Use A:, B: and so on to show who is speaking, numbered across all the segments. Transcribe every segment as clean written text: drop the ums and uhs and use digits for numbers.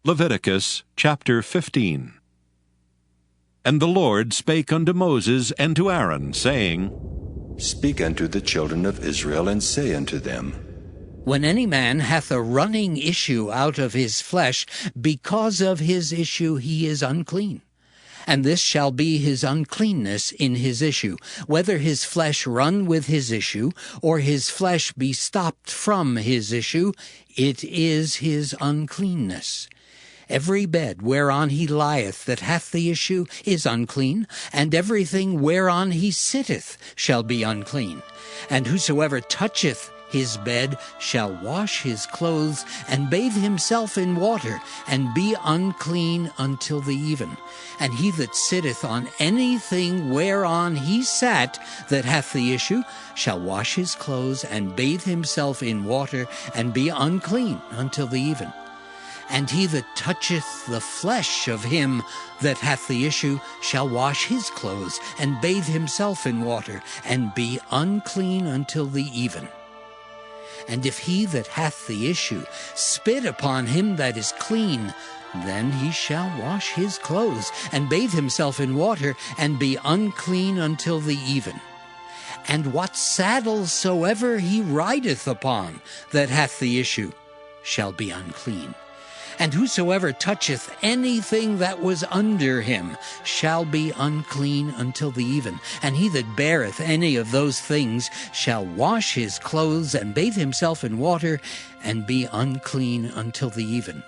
A: Leviticus chapter 15. And the Lord spake unto Moses and to Aaron, saying,
B: Speak unto the children of Israel, and say unto them,
C: When any man hath a running issue out of his flesh, because of his issue he is unclean. And this shall be his uncleanness in his issue, whether his flesh run with his issue, or his flesh be stopped from his issue, it is his uncleanness. Every bed whereon he lieth that hath the issue is unclean, and everything whereon he sitteth shall be unclean. And whosoever toucheth his bed shall wash his clothes, and bathe himself in water, and be unclean until the even. And he that sitteth on anything whereon he sat that hath the issue shall wash his clothes, and bathe himself in water, and be unclean until the even. And he that toucheth the flesh of him that hath the issue shall wash his clothes, and bathe himself in water, and be unclean until the even. And if he that hath the issue spit upon him that is clean, then he shall wash his clothes, and bathe himself in water, and be unclean until the even. And what saddle soever he rideth upon that hath the issue shall be unclean. And whosoever toucheth anything that was under him shall be unclean until the even. And he that beareth any of those things shall wash his clothes, and bathe himself in water, and be unclean until the even.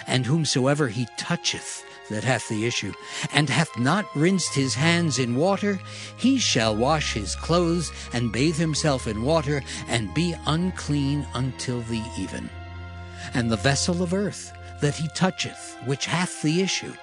C: And whomsoever he toucheth that hath the issue, and hath not rinsed his hands in water, he shall wash his clothes, and bathe himself in water, and be unclean until the even. And the vessel of earth that he toucheth, which hath the issue,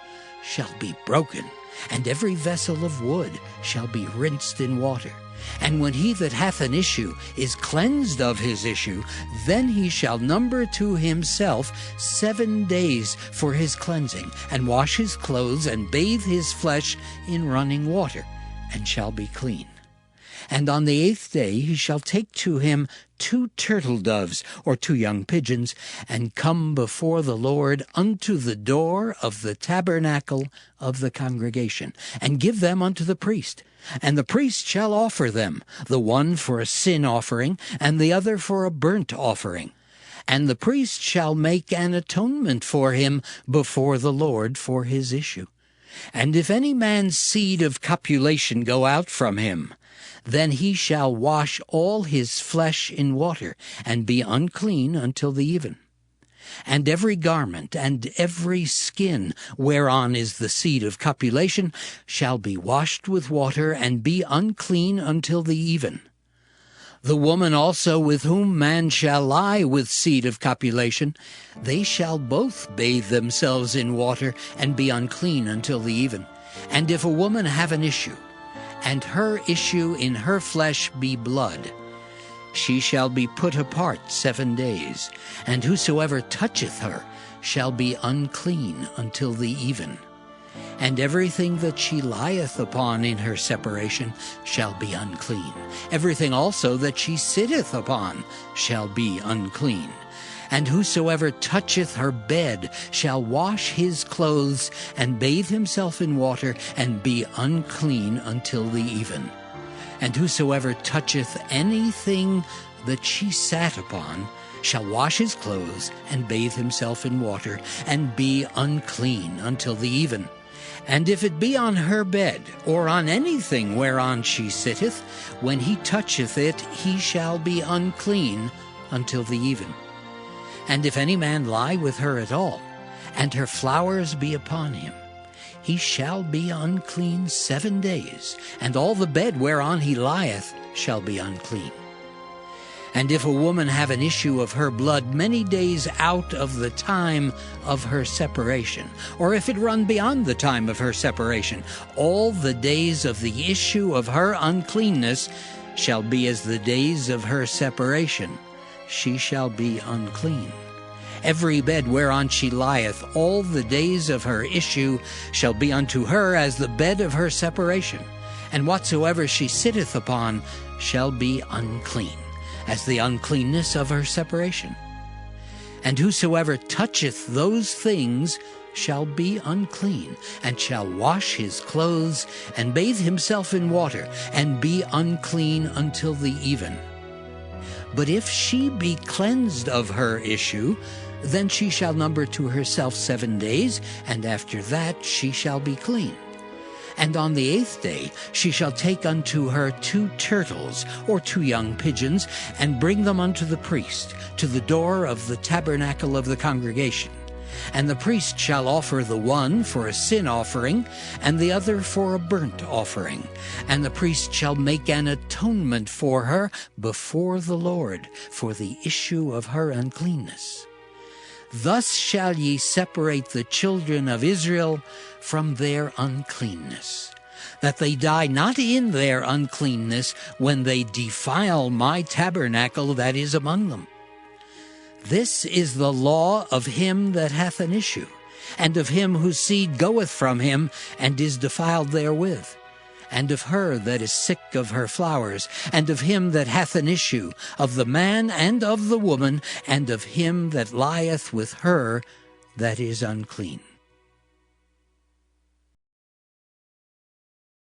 C: shall be broken, and every vessel of wood shall be rinsed in water. And when he that hath an issue is cleansed of his issue, then he shall number to himself 7 days for his cleansing, and wash his clothes, and bathe his flesh in running water, and shall be clean. And on the 8th day he shall take to him 2 turtle doves, or 2 young pigeons, and come before the Lord unto the door of the tabernacle of the congregation, and give them unto the priest. And the priest shall offer them, the one for a sin offering, and the other for a burnt offering. And the priest shall make an atonement for him before the Lord for his issue. And if any man's seed of copulation go out from him, then he shall wash all his flesh in water, and be unclean until the even. And every garment and every skin whereon is the seed of copulation shall be washed with water, and be unclean until the even. The woman also with whom man shall lie with seed of copulation, they shall both bathe themselves in water, and be unclean until the even. And if a woman have an issue, and her issue in her flesh be blood, she shall be put apart 7 days, and whosoever toucheth her shall be unclean until the even. And everything that she lieth upon in her separation shall be unclean. Everything also that she sitteth upon shall be unclean. And whosoever toucheth her bed shall wash his clothes, and bathe himself in water, and be unclean until the even. And whosoever toucheth anything that she sat upon shall wash his clothes, and bathe himself in water, and be unclean until the even. And if it be on her bed, or on anything whereon she sitteth, when he toucheth it, he shall be unclean until the even. And if any man lie with her at all, and her flowers be upon him, he shall be unclean 7 days, and all the bed whereon he lieth shall be unclean. And if a woman have an issue of her blood many days out of the time of her separation, or if it run beyond the time of her separation, all the days of the issue of her uncleanness shall be as the days of her separation. She shall be unclean. Every bed whereon she lieth all the days of her issue shall be unto her as the bed of her separation. And whatsoever she sitteth upon shall be unclean, as the uncleanness of her separation. And whosoever toucheth those things shall be unclean, and shall wash his clothes, and bathe himself in water, and be unclean until the even. But if she be cleansed of her issue, then she shall number to herself 7 days, and after that she shall be clean. And on the 8th day she shall take unto her 2 turtles, or 2 young pigeons, and bring them unto the priest, to the door of the tabernacle of the congregation. And the priest shall offer the one for a sin offering, and the other for a burnt offering. And the priest shall make an atonement for her before the Lord, for the issue of her uncleanness. Thus shall ye separate the children of Israel from their uncleanness, that they die not in their uncleanness when they defile my tabernacle that is among them. This is the law of him that hath an issue, and of him whose seed goeth from him, and is defiled therewith, and of her that is sick of her flowers, and of him that hath an issue, of the man and of the woman, and of him that lieth with her that is unclean.